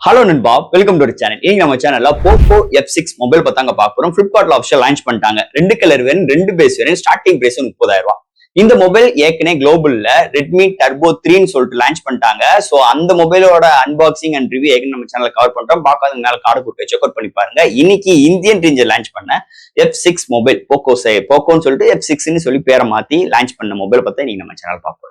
Hello நண்பா, welcome to channel. இன்னைக்கு நம்ம சேனல்ல போக்கோ F6 மொபைல் பத்தாங்க பாக்குறோம். பிளிப்கார்ட்ல ஆஃபிஷியல் லான்ச் பண்ணிட்டாங்க. 2 colour variant, 2 base variant, starting price 30,000 ரூபாய். இந்த மொபைல் ஏற்கனவே குளோபல்ல Redmi Turbo 3ன்னு சொல்லிட்டு லான்ச் பண்ணிட்டாங்க. சோ அந்த மொபைலோட அன்பாக்சிங் அண்ட் ரிவ்யூ ஏற்கனவே நம்ம சேனல்ல கவர் பண்றோம். பார்க்காதவங்க மேல கார்டு கொடுத்து செக் அவுட் பண்ணி பாருங்க. இன்னைக்கு இந்தியன் ரேஞ்சில் லான்ச் பண்ண F6 மொபைல் போக்கோன்னு சொல்லிட்டு F6ன்னு சொல்லி பேரை மாத்தி லான்ச் பண்ண மொபைல் பத்தி இன்னைக்கு நம்ம சேனல் பார்ப்போம்.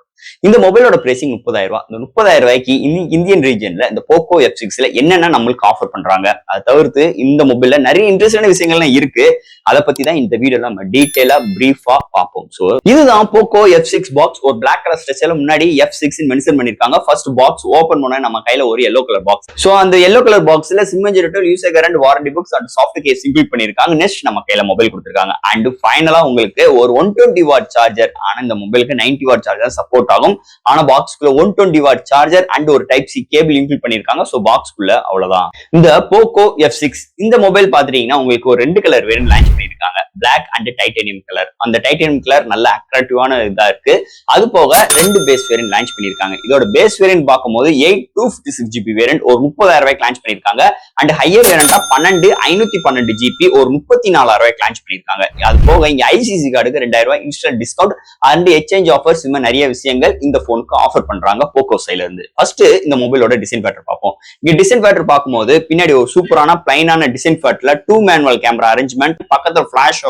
இந்த மொபைலோட பிரைசிங் 30,000 ரூபாய். இந்த 30,000 ரூபாய்க்கு இந்தியன் ரீஜன்ல இந்த போக்கோ F6ல என்னென்ன நம்மளுக்கு ஆஃபர் பண்றாங்க, அதை தவிர்த்து இந்த மொபைல்ல நிறைய இன்ட்ரெஸ்டான விஷயங்கள்லாம் இருக்கு. அதை பத்தி தான் இந்த வீடியோல நம்ம டீடைலா பிரீஃபா பார்ப்போம். சோ இதுதான் போக்கோ F6 பாக்ஸ். ஒரு பிளாக் கலர் ஸ்ட்ரெச்ல முன்னாடி F6 மென்ஷன் பண்ணிருக்காங்க. ஃபர்ஸ்ட் பாக்ஸ் ஓபன் பண்ணா நம்ம கையில ஒரு yellow கலர் பாக்ஸ். சோ அந்த yellow கலர் பாக்ஸ்ல sim user current warranty books and soft case include பண்ணிருக்காங்க. நெக்ஸ்ட் நம்ம கையில மொபைல் கொடுத்திருக்காங்க. அண்ட் ஃபைனலா உங்களுக்கு ஒரு 120 வாட் சார்ஜர். ஆனா இந்த மொபைலுக்கு 90 வாட் சார்ஜர் சப்போர்ட் ஆகும். ஆனா பாக்ஸ்க்குள்ள 120 வாட் சார்ஜர் அண்ட் ஒரு டைப் சி கேபிள் இன்க்ளூட் பண்ணிருக்காங்க. சோ பாக்ஸ்க்குள்ள அவ்வளவுதான். இந்த போக்கோ F6 இந்த மொபைல் பாத்துட்டீங்கன்னா உங்களுக்கு ஒரு 2 கலர் வேரியன்ட் லான்ச் பண்ணிருக்காங்க. Black and titanium colour. அந்த டைட்டானியம் கலர் நல்ல அட்ராக்டிவான இதா இருக்கு. அது போக 2 பேஸ் வேரியன்ட் லான்ச் பண்ணிருக்காங்க. இதோட பேஸ் வேரியன்ட் பார்க்கும்போது 8/256 GB வேரியன்ட் ஒரு 30,000 ரூபாய்க்கு லான்ச் பண்ணிருக்காங்க. அண்ட் ஹையர் வேரியண்டா 512 GB ஒரு 34,000 ரூபாய்க்கு லான்ச் பண்ணிருக்காங்க. அது போக இங்க ICC கார்டுக்கு 2,000 ரூபாய் instant discount and exchange offers இந்த நிறைய விஷயங்கள் இந்த போனுக்கு ஆஃபர் பண்றாங்க போக்கோ சைடுல இருந்து. ஃபர்ஸ்ட் இந்த மொபைலோட டிசைன் பேட்டர் பார்ப்போம். இங்க டிசைன் பேட்டர் பார்க்கும்போது பின்னாடி ஒரு சூப்பரான பிளைனான டிசைன் பேட்டர்ல 2 மேனுவல் கேமரா அரேஞ்ச்மெண்ட், பக்கத்துல ஃபிளாஷோட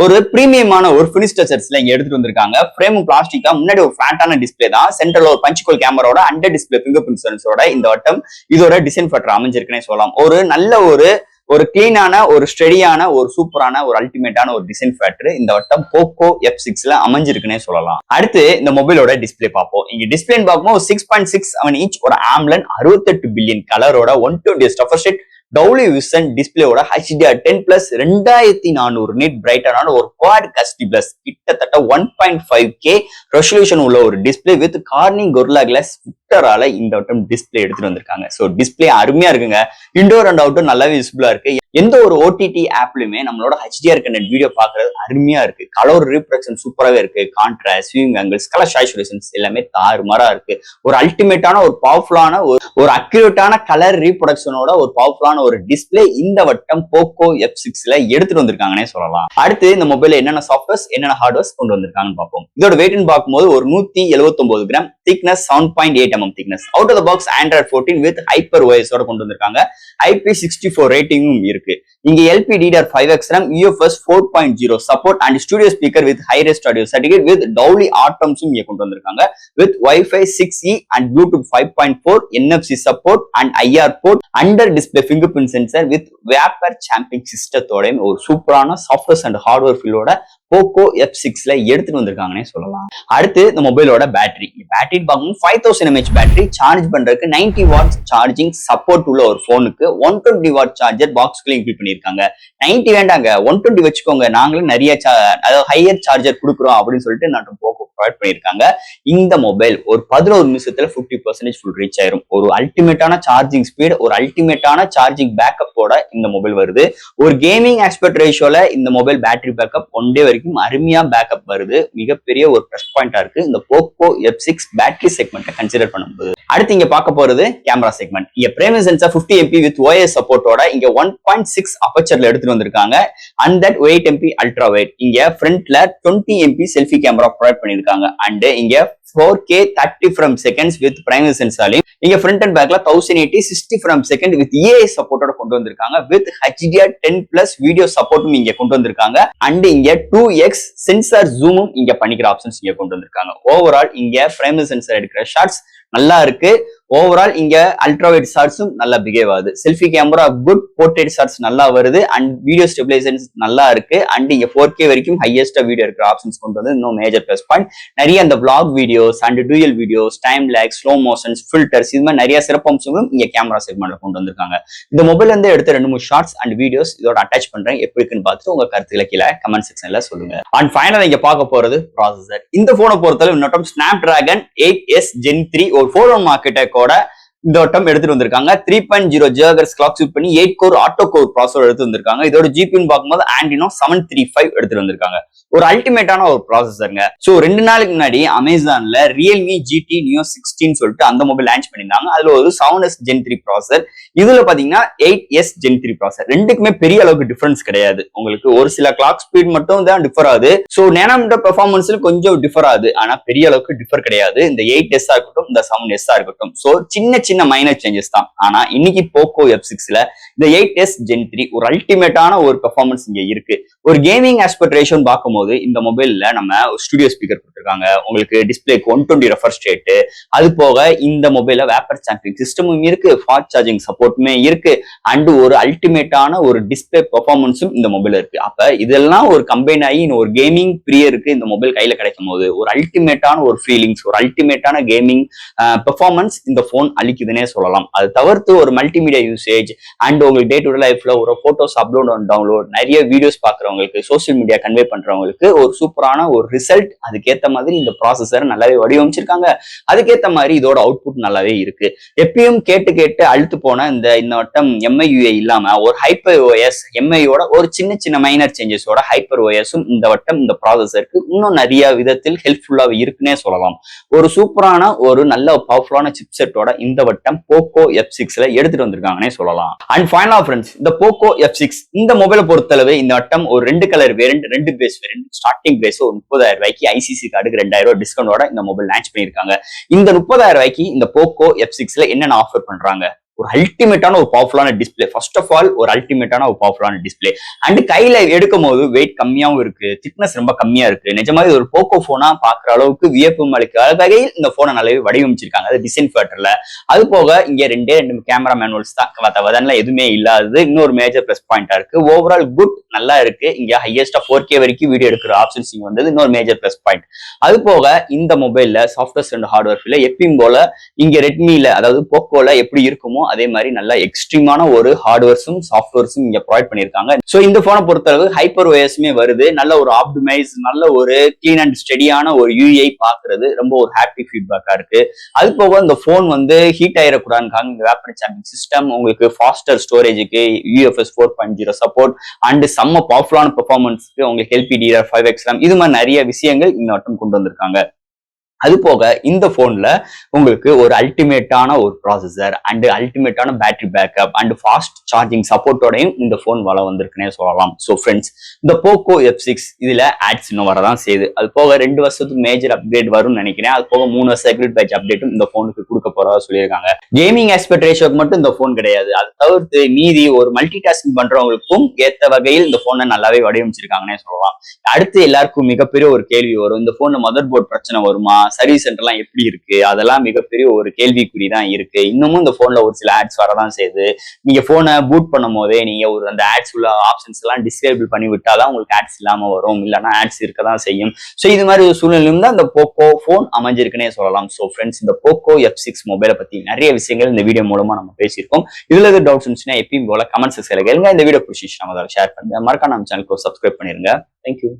ஒரு பிரீமியமான ஒரு ஃபினிஷ் டச்சர்ஸ்ல இங்க எடுத்துட்டு வந்திருக்காங்க. ஃப்ரேமும் பிளாஸ்டிக்கா, முன்னாடி ஒரு பிளாட்டான டிஸ்பிளே தான். சென்டர்ல ஒரு பஞ்ச்கோல் கேமராவோட அண்டர் டிஸ்பிளே ஃபிங்கர் பிரிண்ட் சென்சரோட இந்த வட்டம் இதோட டிசைன் பேட்டர் அமைஞ்சிருக்குன்னே சொல்லலாம். ஒரு நல்ல ஒரு கிளீனான ஒரு ஸ்டெடியான ஒரு சூப்பரான ஒரு அல்டிமேட்டான ஒரு டிசைன் ஃபேக்டர் இந்த வட்டம் போக்கோ F6ல அமைஞ்சிருக்குன்னே சொல்லலாம். அடுத்து இந்த மொபைலோட டிஸ்பிளே பார்ப்போம். இங்க டிஸ்பிளே பார்க்கும்போது 6.67 இன்ச் ஒரு AMOLED 68 பில்லியன் கலரோட 120 ரெஃப்ரெஷ் ரேட் டவுலி விஷன் டிஸ்பிளேயோட HDR10+ 2400 நிட் பிரைட்டரான ஒரு குவாட் கஸ்டி பிளஸ் கிட்டத்தட்ட 1.5K ரெசல்யூஷன் உள்ள ஒரு display with Corning Gorilla glass ஃபில்டரால இந்த வட்டம் டிஸ்பிளே எடுத்துட்டு வந்திருக்காங்க. சோ டிஸ்பிளே அருமையா இருக்குங்க. இன்டோர் அண்ட் அவுட்டோர் நல்லாவே விசிபிளா இருக்கு. எந்த ஒரு OTT ஆப்லயுமே நம்மளோட HDR கண்டென்ட் வீடியோ பாக்குறது அருமையா இருக்கு. கலர் ரீப்ரொடக்ஷன் சூப்பராகவே இருக்கு. கான்ட்ராஸ்ட், வியூவிங் ஆங்கிள்ஸ், கலர் சாச்சுரேஷன்ஸ் எல்லாமே தாறுமாறா இருக்கு. ஒரு அல்டிமேட்டான ஒரு பவர்ஃபுல்லான ஒரு அக்யூரேட்டான கலர் ரீப்ரொடக்ஷனோட ஒரு பவர்ஃபுல்லான ஒரு டிஸ்பிளே இந்த வட்டம் போக்கோ F6ல எடுத்துட்டு வந்திருக்காங்கன்னே சொல்லலாம். அடுத்து இந்த மொபைல்ல என்னென்ன சாஃப்ட்வேர்ஸ் என்னென்ன ஹார்ட்வேர்ஸ் கொண்டு வந்திருக்காங்கன்னு பார்ப்போம். இதோட வெயிட்னு பார்க்கும்போது ஒரு 179 gram, thickness 7.8 mm thickness. Out of the box Android 14 with hyper OS ஓட கொண்டு வந்திருக்காங்க. IP64 ரேட்டிங்கும் இருக்கு. இங்க LPDDR5X RAM, UFS 4.0 support and studio speaker with high res audio certificate with Dolby ஆட்டம்ஸும் இங்க கொண்டு வந்திருக்காங்க. With Wi-Fi 6E and Bluetooth 5.4, NFC support and IR port, under display finger print sensor with vapour chamber சிஸ்டத்தோட ஒரு சூப்பரான software and hardware ஃபீலோட Poco F6ல எடுத்துட்டு வந்திருக்காங்கன்னே சொல்லலாம். அடுத்து இந்த மொபைலோட பேட்டரி பார்க்கும்போது 5000 mAh பேட்டரி. சார்ஜ் பண்றதுக்கு 90 வாட் சார்ஜிங் சப்போர்ட் உள்ள ஒரு போனுக்கு 120 வாட் சார்ஜர் பாக்ஸ்க்குள்ள இன்க்ளூட் பண்ணிருக்காங்க. 90 வேண்டாங்க, 120 வச்சுக்கோங்க, நாங்களே நிறைய அதாவது ஹையர் சார்ஜர் கொடுக்குறோம் அப்படின்னு சொல்லிட்டு நான் போக்கோ ப்ரொவைட் பண்ணிருக்காங்க. இந்த மொபைல் ஒரு 11 நிமிஷத்துல 50% ஃபுல் ரீச் ஆயிரும். ஒரு அல்டிமேட்டான சார்ஜிங் ஸ்பீட், ஒரு அல்டிமேட்டான சார்ஜிங் பேக்கப்போட இந்த மொபைல் வருது. ஒரு கேமிங் ஆஸ்பெக்ட் ரேஷியோல இந்த மொபைல் பேட்டரி பேக்கப் 1 டே வரைக்கும் அருமையா பேக்கப் வருது. மிகப்பெரிய ஒரு பிளஸ் பாயிண்டா இருக்கு இந்த போக்கோ F6 பேட்டரி செக்மெண்ட்டை கன்சிடர் பண்ணும்போது. அடுத்து இங்க பார்க்க போறது கேமரா செக்மெண்ட். இங்க primary sensor 50 MP with OIS சப்போர்ட்டோட இங்க 1.6 அப்பச்சர்ல எடுத்துட்டு வந்திருக்காங்க. And that 8 MP ultra wide. இங்க ஃப்ரண்ட்ல 20 MP செல்ஃபி கேமரா ப்ரொவைட் பண்ணிருக்காங்க. அண்ட் இங்க 4K 30 frames seconds with primary sensor. இங்க front and backல 1080 60 frames second with EI சப்போர்ட்டோட கொண்டு வந்திருக்காங்க. with HDR10+ வீடியோ சப்போர்ட்டும் இங்க கொண்டு வந்திருக்காங்க. அண்ட் இங்க 2x சென்சார் ஜூமும் இங்க பண்ணிக்கிற ஆப்ஷன்ஸ் இங்க கொண்டு வந்திருக்காங்க. ஓவரால் இங்க பிரைமரி சென்சார் எடுக்கிற ஷாட்ஸ் நல்லா இருக்கு. ஓவரால் இங்க அல்ட்ரா வைட் ஷாட்ஸும் நல்லா பிஹேவ் ஆகுது. Selfie camera good, portrait shots நல்லா வருது. அண்ட் வீடியோ ஸ்டெபிலைசேஷன் நல்லா இருக்கு. அண்ட் இங்க 4K வரைக்கும் ஹையஸ்டா வீடியோ இருக்கிற ஆப்ஷன்ஸ் கொண்டு வந்து இன்னும் மேஜர் பிளஸ் பாயிண்ட். நிறைய அந்த vlog videos and dual videos, time lag, slow motions, filters, இது மாதிரி நிறைய சிறப்பம்சங்களும் இங்க கேமரா செக்மெண்ட்ல கொண்டு வந்திருக்காங்க. இந்த மொபைல்ல இருந்து எடுத்த 2-3 ஷார்ட்ஸ் அண்ட் வீடியோஸ் இதோட அட்டாச் பண்றேன். எப்படி இருக்குன்னு பார்த்துட்டு உங்க கருத்துக்களை கீழே கமெண்ட் செக்ஷன்ல சொல்லுங்க. அண்ட் ஃபைனலா இங்க பார்க்க போறது ப்ராசஸர். இந்த போனை பொறுத்தளவு இன்னொரு Snapdragon 8S Gen 3 ஒரு 4-1 ஆர்க்கிடெக்டோட இந்த வட்டம் எடுத்துட்டு வந்திருக்காங்க. 3.0 GHz கிளாக் யூஸ் பண்ணி 8 கோர் ஆட்டோ கோர் ப்ராசஸர் எடுத்து வந்திருக்காங்க. இதோட ஜிபின்னு பார்க்கும்போது Adreno 735 எடுத்துட்டு வந்திருக்காங்க. ஒரு அல்டிமேட்டான ஒரு ப்ராசஸருங்க. சோ 2 நாளுக்கு முன்னாடி அமேசான்ல Realme GT Neo 16 சொல்லிட்டு அந்த மொபைல் லான்ச் பண்ணிருந்தாங்க. அதுல ஒரு 7S Gen 3 ப்ராசஸர். இதுல பாத்தீங்கன்னா 8s Gen 3 ப்ராசஸர். ரெண்டுக்குமே பெரிய அளவுக்கு டிஃபரன்ஸ் கிடையாது. உங்களுக்கு ஒரு சில கிளாக் ஸ்பீட் மட்டும் தான் டிஃபர் ஆகுது. சோ நேனோமீட்டர் பெர்ஃபார்மன்ஸ்ல கொஞ்சம் டிஃபர் ஆகுது. ஆனா பெரிய அளவுக்கு டிஃபர் கிடையாது. இந்த 8s இருக்கட்டும், இந்த 7s இருக்கட்டும். சோ சின்ன சின்ன மைனர் சேஞ்சஸ் தான். ஆனா இன்னைக்கு போக்கோ F6ல இந்த 8s Gen 3 ஒரு அல்டிமேட்டான ஒரு பெர்ஃபார்மன்ஸ் இங்க இருக்கு. ஒரு கேமிங் ஆஸ்பெக்ட் ரேஷியோன்னு பார்க்கும்போது இந்த மொபைல்ல நம்ம ஸ்டுடியோ ஸ்பீக்கர் கொடுத்துருக்காங்க. உங்களுக்கு டிஸ்பிளேக்கு 120 ரெஃப்ரெஷ் ரேட். அது போக இந்த மொபைல்ல வேப்பர் சாம்பிங் சிஸ்டமும் இருக்கு, ஃபாஸ்ட் சார்ஜிங் சப்போர்ட்டுமே இருக்கு, அண்ட் ஒரு அல்டிமேட்டான ஒரு டிஸ்பிளே பெர்ஃபார்மன்ஸும் இந்த மொபைல் இருக்கு. அப்ப இதெல்லாம் ஒரு கம்பைன் ஆகி ஒரு கேமிங் பிரியருக்கு இந்த மொபைல் கையில கிடைக்கும் போது ஒரு அல்டிமேட்டான ஒரு ஃபீலிங்ஸ், ஒரு அல்டிமேட்டான கேமிங் பெர்ஃபார்மன்ஸ் இந்த போன் அளிக்குதுன்னே சொல்லலாம். அது தவிர்த்து ஒரு மல்டிமீடியா யூசேஜ் அண்ட் உங்களுக்கு டே டு டே லைஃப்ல ஒரு போட்டோஸ் அப்லோட் அண்ட் டவுன்லோட், நிறைய வீடியோஸ் பாக்குறவங்களுக்கு, சோசியல் மீடியா கன்வே பண்றவங்களுக்கு ஒரு சூப்பரான ஒரு ரிசல்ட். அதுக்கேத்த மாதிரி இந்த ப்ராசஸர் நல்லாவே வடிவமைச்சிருக்காங்க. அதுக்கேத்த மாதிரி இதோட அவுட்புட் நல்லாவே இருக்கு. எப்பயும் கேட்டு கேட்டு அழுத்து போன இந்த வட்டம் MIUI இல்லாம ஒரு ஹைப்பர் ஓஎஸ் MIயோட ஒரு சின்ன சின்ன மைனர் சேஞ்சஸோட ஹைப்பர் ஓஎஸும் இந்த வட்டம் இந்த ப்ராசஸருக்கு இன்னும் நிறைய விதத்தில் ஹெல்ப்ஃபுல்லா இருக்குன்னே சொல்லலாம். ஒரு சூப்பரான ஒரு நல்ல பவர்ஃபுல்லான சிப்செட்டோட இந்த வட்டம் போக்கோ F6ல எடுத்துட்டு வந்திருக்காங்கன்னே சொல்லலாம். அண்ட் ஃபைனலா ஃப்ரெண்ட்ஸ், இந்த போக்கோ F6 இந்த மொபைலை பொறுத்தளவு இந்த வட்டம் ஒரு 2 colour variant, 2 base variant, starting price ஒரு 30,000 ரூபாய்க்கு ஐசிசி கார்டுக்கு 2000 ரூபாய் டிஸ்கவுண்டோட இந்த மொபைல் லான்ச் பண்ணிருக்காங்க. இந்த 30,000 ரூபாய்க்கு இந்த போக்கோ F6ல என்னென்ன ஆஃபர் பண்றாங்க? ஒரு அல்டிமேட்டான ஒரு பவர்ஃபுல்லான டிஸ்பிளே. ஃபர்ஸ்ட் ஆஃப் ஆல் ஒரு அல்டிமேட்டான ஒரு பவர்ஃபுல்லான டிஸ்பிளே. அண்ட் கையில எடுக்கும் போது வெயிட் கம்மியாவும் இருக்கு, திக்னஸ் ரொம்ப கம்மியா இருக்கு. நிஜமாவே ஒரு போக்கோ போனா பாக்குற அளவுக்கு வியப்பு அளிக்கிற வகையில் இந்த போனை நல்லாவே வடிவமைச்சிருக்காங்க. அது டிசைன் ஃபேக்டர்ல. அது போக இங்க 2 கேமரா மேனுவல்ஸ் தான், அதெல்லாம் எதுவுமே இல்லாதது இன்னொரு மேஜர் பிளஸ் பாயிண்டா இருக்கு. ஓவரால் குட் நல்லா இருக்கு. இங்க ஹையஸ்டா 4K வரைக்கும் வீடியோ எடுக்கிற ஆப்ஷன்ஸ் இங்க வந்தது இன்னொரு மேஜர் பிளஸ் பாயிண்ட். அது போக இந்த மொபைல்ல சாஃப்ட்வேர் அண்ட் ஹார்ட்வேர் ஃபீல்ல எப்பயும் போல இங்க ரெட்மில, அதாவது போக்கோல எப்படி இருக்குமோ அதே மாதிரி நல்ல எக்ஸ்ட்ரீமான ஒரு ஹார்ட்வேர்ஸும் சாஃப்ட்வேர்ஸும் இங்க ப்ரொவைட் பண்ணிருக்காங்க. சோ இந்த போனை பொறுத்தளவு ஹைப்பர் ஓஎஸ்மே வருது. நல்ல ஒரு ஆப்டிமைஸ், நல்ல ஒரு கிளீன் அண்ட் ஸ்டெடியான ஒரு UI பாக்குறது ரொம்ப ஒரு ஹாப்பி ஃபீட்பேக்கா இருக்கு. அது போக இந்த போன் ஹீட் ஆயிடக்கூடாதுக்காக இந்த வேப்பர் சாம்பிங் சிஸ்டம், உங்களுக்கு ஃபாஸ்டர் ஸ்டோரேஜுக்கு UFS 4.0 சப்போர்ட் அண்ட் செம்ம பவர்ஃபுல்லான பெர்ஃபார்மன்ஸ்க்கு உங்களுக்கு LPDDR5X RAM, இது மாதிரி நிறைய விஷயங்கள் இந்த வட்டம் கொண்டு வந்திருக்காங்க. அது போக இந்த போன்ல உங்களுக்கு ஒரு அல்டிமேட்டான ஒரு ப்ராசஸர் அண்ட் அல்டிமேட்டான battery backup and fast charging சப்போர்ட்டோடையும் இந்த போன் வள வந்திருக்குன்னே சொல்லலாம். ஸோ ஃப்ரெண்ட்ஸ், இந்த போக்கோ F6 இதுல ஆட்ஸ் இன்னும் வரதான் செய்யுது. அது போக 2 வருஷத்துக்கு மேஜர் அப்டேட் வரும்னு நினைக்கிறேன். அது போக 3 வருஷம் செக்யூரிட்டி பேட்ச் அப்டேட்டும் இந்த போனுக்கு கொடுக்க போறதா சொல்லியிருக்காங்க. கேமிங் ஆஸ்பெக்ட் ரேஷியோக்கு மட்டும் இந்த போன் கிடையாது. அது தவிர்த்து மீதி ஒரு மல்டி டாஸ்கிங் பண்றவங்களுக்கும் ஏத்த வகையில் இந்த போனை நல்லாவே வடிவமைச்சிருக்காங்கன்னே சொல்லலாம். அடுத்து எல்லாருக்கும் மிகப்பெரிய ஒரு கேள்வி வரும், இந்த போன்ல மதர் போர்ட் பிரச்சனை வருமா, சர்வீஸ் சென்டர்லாம் எப்படி இருக்கு, அதெல்லாம் மிகப்பெரிய ஒரு கேள்விக்குறி தான் இருக்கு. இன்னமும் இந்த போன்ல ஒரு சில ஆட்ஸ் வரதான் செய்யுது. நீங்க போனை பூட் பண்ணும் போதே நீங்க ஒரு அந்த ஆட்ஸ் உள்ள ஆப்ஷன்ஸ் எல்லாம் டிசேபிள் பண்ணி விட்டாதான் உங்களுக்கு ஆட்ஸ் இல்லாம வரும், இல்லைன்னா ஆட்ஸ் இருக்கதான் செய்யும். ஸோ இது மாதிரி ஒரு சூழ்நிலையும் தான் இந்த போக்கோ போன் அமைஞ்சிருக்குன்னே சொல்லலாம். ஸோ ஃப்ரெண்ட்ஸ், இந்த போக்கோ F6 மொபைலை பத்தி நிறைய விஷயங்கள் இந்த வீடியோ மூலமா நம்ம பேசியிருக்கோம். இதுல எது டவுட்ஸ் இருந்துச்சுன்னா எப்பயும் போல கமெண்ட் செக்ஷன்ல கேளுங்க. இந்த வீடியோ பிடிச்சிச்சு நம்ம ஷேர் பண்ணுங்க. மறக்காம நம்ம சேனலுக்கு சப்ஸ்கிரைப் பண்ணிருங்க. தேங்க்யூ.